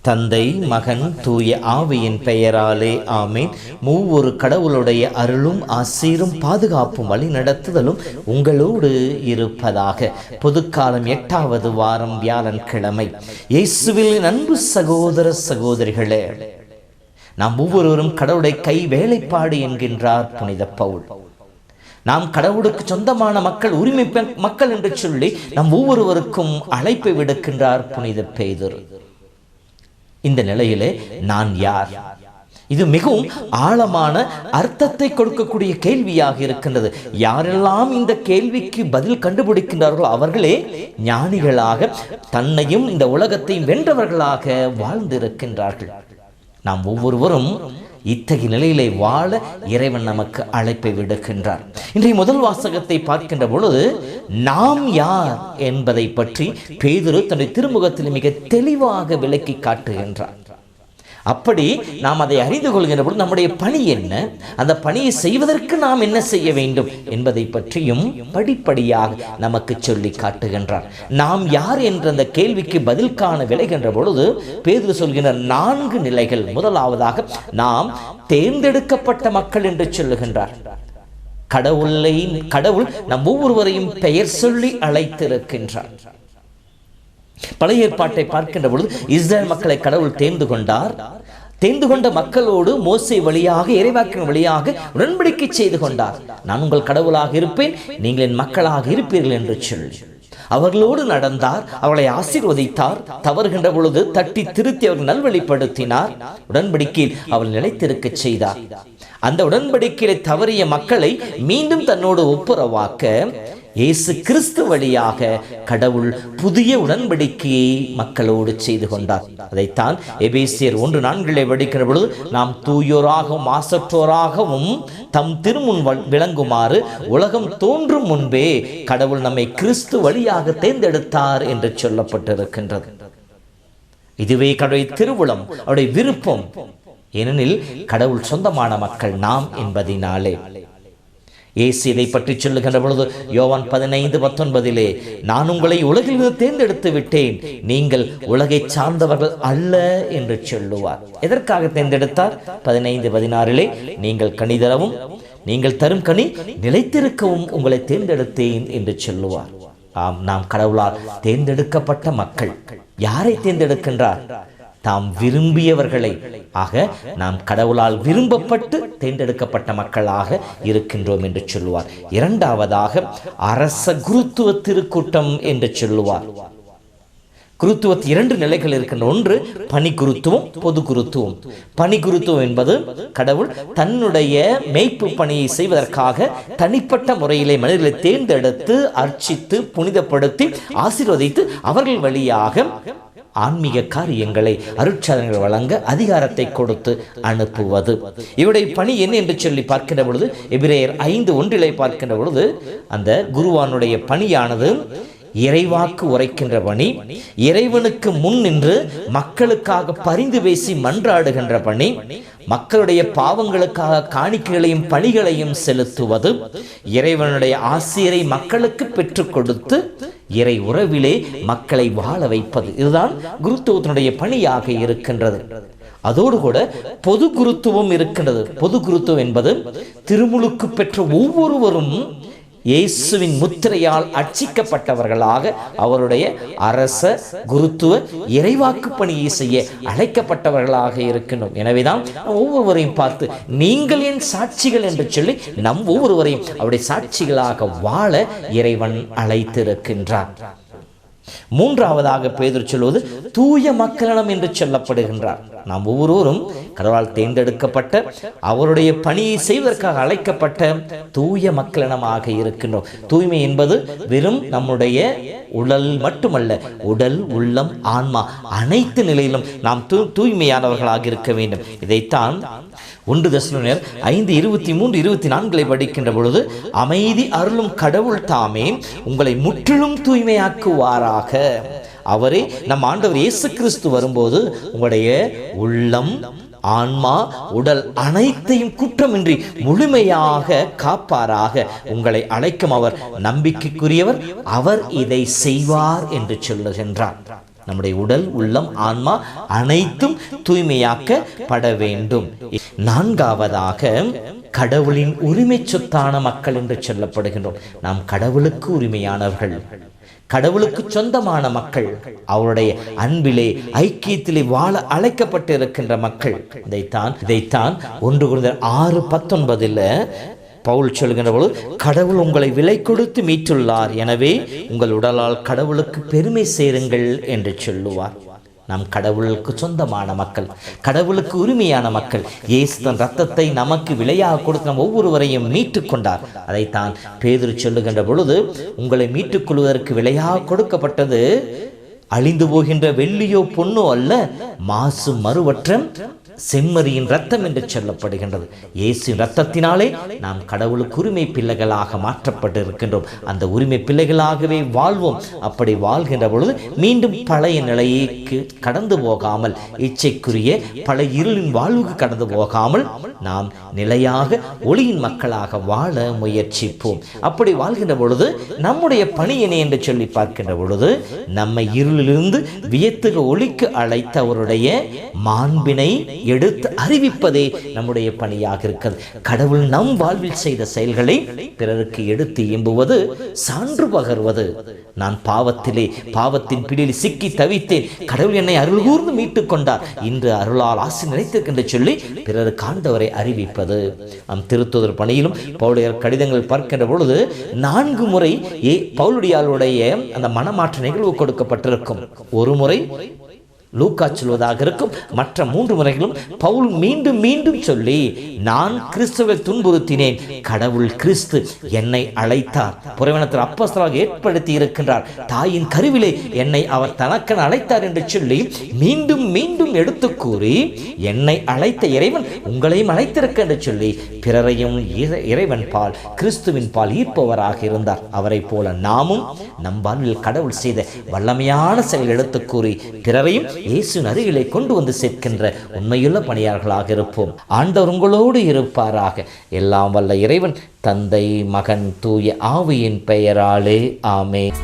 தந்தை, மகன், தூய ஆவியின் பெயராலே ஆமேன். மூவொரு கடவுளுடைய அருளும் ஆசீரும் பாதுகாப்பும் வழி நடத்துதலும் உங்களோடு இருப்பதாக. பொதுக்காலம் 8வது வாரம் வியாழன்கிழமை. இயேசுவில் அன்பு சகோதர சகோதரிகளே, நாம் ஒவ்வொருவரும் கடவுளுடைய கை வேலைப்பாடு என்கின்றார் புனித பவுல். நாம் கடவுளுக்கு சொந்தமான மக்கள், உரிமை மக்கள் என்று சொல்லி நம் ஒவ்வொருவருக்கும் அழைப்பை விடுக்கின்றார் புனித பேதுரு. இந்த நிலையிலே நான் யார்? இது மிகவும் ஆழமான அர்த்தத்தை கொடுக்கக்கூடிய கேள்வியாக இருக்கின்றது. யாரெல்லாம் இந்த கேள்விக்கு பதில் கண்டுபிடிக்கின்றார்களோ அவர்களே ஞானிகளாக, தன்னையும் இந்த உலகத்தையும் வென்றவர்களாக வாழ்ந்திருக்கின்றார்கள். நாம் ஒவ்வொருவரும் இத்தகைய நிலையிலே வாழ இறைவன் நமக்கு அழைப்பை விடுக்கின்றார். இன்றைய முதல் வாசகத்தை பார்க்கின்ற பொழுது நாம் யார் என்பதை பற்றி பேதுரு தன்னுடைய திருமுகத்தில் மிக தெளிவாக விளக்கி காட்டுகின்றார். அப்படி நாம் அதை அறிந்து கொள்கின்ற பொழுது நம்முடைய பணி என்ன, அந்த பணியை செய்வதற்கு நாம் என்ன செய்ய வேண்டும் என்பதை பற்றியும் படிப்படியாக நமக்கு சொல்லி காட்டுகின்றார். நாம் யார் என்ற அந்த கேள்விக்கு பதில் காண விளைகின்ற பொழுது பேதுரு சொல்கின்ற 4 நிலைகள். முதலாவதாக நாம் தேர்ந்தெடுக்கப்பட்ட மக்கள் என்று சொல்லுகின்றார். கடவுள் நம் ஒவ்வொருவரையும் பெயர் சொல்லி அழைத்திருக்கின்றார். பழைய ஏற்பாட்டை பார்க்கின்ற பொழுது இஸ்ரேல் மக்களை கடவுள் தேர்ந்து கொண்டார். தேர்ந்து கொண்ட மக்களோடு மோசே வழியாக, இறைவாக்கின் வழியாக உடன்படிக்கை செய்து கொண்டார். நான் உங்கள் கடவுளாக இருப்பேன், நீங்கள் என் மக்களாக இருப்பீர்கள் என்று சொல்லி அவர்களோடு நடந்தார். அவர்களை ஆசீர்வதித்தார். தவறுகின்ற பொழுது தட்டி திருத்தி அவர்கள் நல்வழிப்படுத்தினார். உடன்படிக்கையில் அவள் நிலைத்திருக்க செய்தார். அந்த உடன்படிக்கையை தவறிய மக்களை மீண்டும் தன்னோடு ஒப்புரவாக்க இயேசு கிறிஸ்து வழியாக கடவுள் புதிய உடன்படிக்கையை மக்களோடு செய்து கொண்டார். அதைத்தான் எபேசியர் 1:4 படிக்கிற பொழுது நாம் தூயோராகவும் மாசற்றோராகவும் தம் திருமுன் விளங்குமாறு உலகம் தோன்றும் முன்பே கடவுள் நம்மை கிறிஸ்து வழியாக தேர்ந்தெடுத்தார் என்று சொல்லப்பட்டிருக்கின்றது. இதுவே கடவுளுடைய திருவுளம், அவருடைய விருப்பம். ஏனெனில் கடவுள் சொந்தமான மக்கள் நாம் என்பதினாலே. இயேசு இதை பற்றி சொல்லுகின்ற பொழுது யோவான் 15:19 நான் உங்களை உலகில் தேர்ந்தெடுத்து விட்டேன், நீங்கள் உலகை சார்ந்தவர்கள் அல்ல என்று சொல்லுவார். எதற்காக தேர்ந்தெடுத்தார்? 15:16 நீங்கள் கனி தரவும், நீங்கள் தரும் கனி நிலைத்திருக்கவும் உங்களை தேர்ந்தெடுத்தேன் என்று சொல்லுவார். ஆம், நாம் கடவுளால் தேர்ந்தெடுக்கப்பட்ட மக்கள். யாரை தேர்ந்தெடுக்கின்றார்? தாம் விரும்பியவர்களை. ஆக நாம் கடவுளால் விரும்பப்பட்டு தேர்ந்தெடுக்கப்பட்ட மக்களாக இருக்கின்றோம் என்று சொல்லுவார். இரண்டாவதாக அரச குருத்துவ திருக்கூட்டம் என்று சொல்லுவார். குருத்துவத்தில் 2 நிலைகள் இருக்கின்றன. ஒன்று பணி குருத்துவம், பொது குருத்துவம். பணி குருத்துவம் என்பது கடவுள் தன்னுடைய மேய்ப்பு பணியை செய்வதற்காக தனிப்பட்ட முறையிலே மனிதர்களை தேர்ந்தெடுத்து அர்ச்சித்து புனிதப்படுத்தி ஆசீர்வதித்து அவர்கள் வழியாக ஆன்மீக காரியங்களை, அருட்சாதனைகள் வழங்க அதிகாரத்தை கொடுத்து அனுப்புவது. இவருடைய பணி என்ன என்று சொல்லி பார்க்கின்ற பொழுது எபிரேயர் 5:1 பார்க்கின்ற பொழுது அந்த குருவானுடைய பணியானது இறைவாக்கு உரைக்கின்ற பணி, இறைவனுக்கு முன் நின்று மக்களுக்காக பரிந்து பேசி மன்றாடுகின்ற பணி, மக்களுடைய பாவங்களுக்காக காணிக்கைகளையும் பணிகளையும் செலுத்துவது, இறைவனுடைய ஆசிரியரை மக்களுக்கு பெற்றுக் கொடுத்து இறை உறவிலே மக்களை வாழ வைப்பது. இதுதான் குருத்துவத்தினுடைய பணியாக இருக்கின்றது. அதோடு கூட பொது குருத்துவம் இருக்கின்றது. பொது குருத்துவம் என்பது திருமுழுக்கு பெற்ற ஒவ்வொருவரும் இயேசுவின் முத்திரையால் அர்ச்சிக்கப்பட்டவர்களாக அவருடைய அரச குருத்துவ இறைவாக்கு பணியை செய்ய அழைக்கப்பட்டவர்களாக இருக்கின்றோம். எனவேதான் ஒவ்வொருவரையும் பார்த்து நீங்கள் என் சாட்சிகள் என்று சொல்லி நம் ஒவ்வொருவரையும் அவருடைய சாட்சிகளாக வாழ இறைவன் அழைத்திருக்கின்றார். மூன்றாவதாக பேதுரு சொல்வது தூய மக்களிடம் என்று சொல்லப்படுகின்றார். நாம் ஒவ்வொருவரும் கடவுளால் தேர்ந்தெடுக்கப்பட்ட, அவருடைய பணியை செய்வதற்காக அழைக்கப்பட்ட தூய மக்களிடமாக இருக்கின்றோம். தூய்மை என்பது வெறும் நம்முடைய உடல் மட்டுமல்ல, உடல், உள்ளம், ஆன்மா அனைத்து நிலையிலும் நாம் தூய்மையானவர்களாக இருக்க வேண்டும். இதைத்தான் 1 தெசலோனியர் 5:23-24 படிக்கின்ற பொழுது, அமைதி அருளும் கடவுள் தாமே உங்களை முற்றிலும் தூய்மையாக்குவாராக. அவரே நம் ஆண்டவர் இயேசு கிறிஸ்து வரும்போது உங்களுடைய உள்ளம், ஆன்மா, உடல் அனைத்தையும் குற்றமின்றி முழுமையாக காப்பாராக. உங்களை அழைக்கும் அவர் நம்பிக்கைக்குரியவர், அவர் இதை செய்வார் என்று சொல்லுகின்றார். நம்முடைய உடல், உள்ளம், ஆன்மா அனைத்தும் தூய்மையாக்கப்பட வேண்டும். 4வதாக கடவுளின் உரிமை சொத்தான மக்கள் என்று சொல்லப்படுகின்றோம். நாம் கடவுளுக்கு உரிமையானவர்கள், கடவுளுக்கு சொந்தமான மக்கள், அவருடைய அன்பிலே ஐக்கியத்திலே வாழ அழைக்கப்பட்டு இருக்கின்ற மக்கள். இதைத்தான் 1 கொரிந்தியர் 6:19 பவுல் சொல்கின்ற பொழுது, கடவுள் உங்களை விலை கொடுத்து மீட்டுள்ளார், எனவே உங்கள் உடலால் கடவுளுக்கு பெருமை சேருங்கள் என்று சொல்லுவார். நாம் கடவுளுக்கு சொந்தமான மக்கள், கடவுளுக்கு உரிமையான மக்கள். இயேசு தன் இரத்தத்தை நமக்கு விலையாக கொடுத்து நம் ஒவ்வொருவரையும் மீட்டுக் கொண்டார். அதைத்தான் பேதுரு சொல்லுகின்ற பொழுது, உங்களை மீட்டுக் கொள்வதற்கு விலையாக கொடுக்கப்பட்டது அழிந்து போகின்ற வெள்ளியோ பொன்னோ அல்ல, மாசு மறுவற்ற செம்மறியின் ரத்தம் என்று சொல்லப்படுகின்றது. இயேசுவின் ரத்தத்தினாலே நாம் கடவுளுக்கு உரிமை பிள்ளைகளாக மாற்றப்பட்டு இருக்கின்றோம். அந்த உரிமை பிள்ளைகளாகவே வாழ்வோம். அப்படி வாழ்கின்ற பொழுது மீண்டும் பழைய நிலைக்கு கடந்து போகாமல், இச்சைக்குரிய பழைய இருளின் வாழ்வுக்கு கடந்து போகாமல் நாம் நிலையாக ஒளியின் மக்களாக வாழ முயற்சிப்போம். அப்படி வாழ்கின்ற பொழுது நம்முடைய பணி என்ன என்று சொல்லி பார்க்கின்ற பொழுது, நம்மை இருளிலிருந்து வியத்துக ஒளிக்கு அழைத்த அவருடைய மாண்பினை எடுத்து அறிவிப்பதே நம்முடைய பணியாக இருக்கிறது. கடவுள் நம் வாழ்வில் செய்த செயல்களை பிறருக்கு எடுத்து இயம்புவது, சான்று பகர்வது. நான் பாவத்தின் பிடியில் சிக்கி தவித்தேன், கடவுள் என்னை அருள் கூர்ந்து மீட்டுக் கொண்டார், இன்று அருளால் ஆசி நினைத்திருக்கின்ற சொல்லி பிறருக்கு ஆண்டவரை அறிவிப்பது. நம் திருத்தூதர் பணியிலும் பவுலுடைய கடிதங்கள் பார்க்கின்ற பொழுது 4 முறை பவுலுடையாளுடைய அந்த மனமாற்ற நிகழ்வு கொடுக்கப்பட்டிருக்கும். ஒரு முறை லூக்கா சொல்வதாக இருக்கும். மற்ற 3 முறைகளும் பவுல் மீண்டும் மீண்டும் சொல்லி, நான் கிறிஸ்துவை துன்புறுத்தினேன், கடவுள் கிறிஸ்து என்னை அழைத்தார், புறவினத்தில் அப்போஸ்தலராக ஏற்படுத்தி இருக்கின்றார், தாயின் கருவிலே என்னை அவர் தனக்கென அழைத்தார் என்று சொல்லி மீண்டும் மீண்டும் எடுத்து கூறி, என்னை அழைத்த இறைவன் உங்களையும் அழைத்திருக்க என்று சொல்லி பிறரையும் இறைவன் பால், கிறிஸ்துவின் பால் ஈர்ப்பவராக இருந்தார். அவரை போல நாமும் நம் வாழ்வில் கடவுள் செய்த வல்லமையான செயல் எடுத்து கூறி பிறரையும் இயேசுவின் அருகிலே கொண்டு வந்து சேர்க்கின்ற உண்மையுள்ள பணியாளர்களாக இருப்போம். ஆண்டவர் உங்களோடு இருப்பாராக. எல்லாம் வல்ல இறைவன், தந்தை, மகன், தூய ஆவியின் பெயராலே ஆமென்.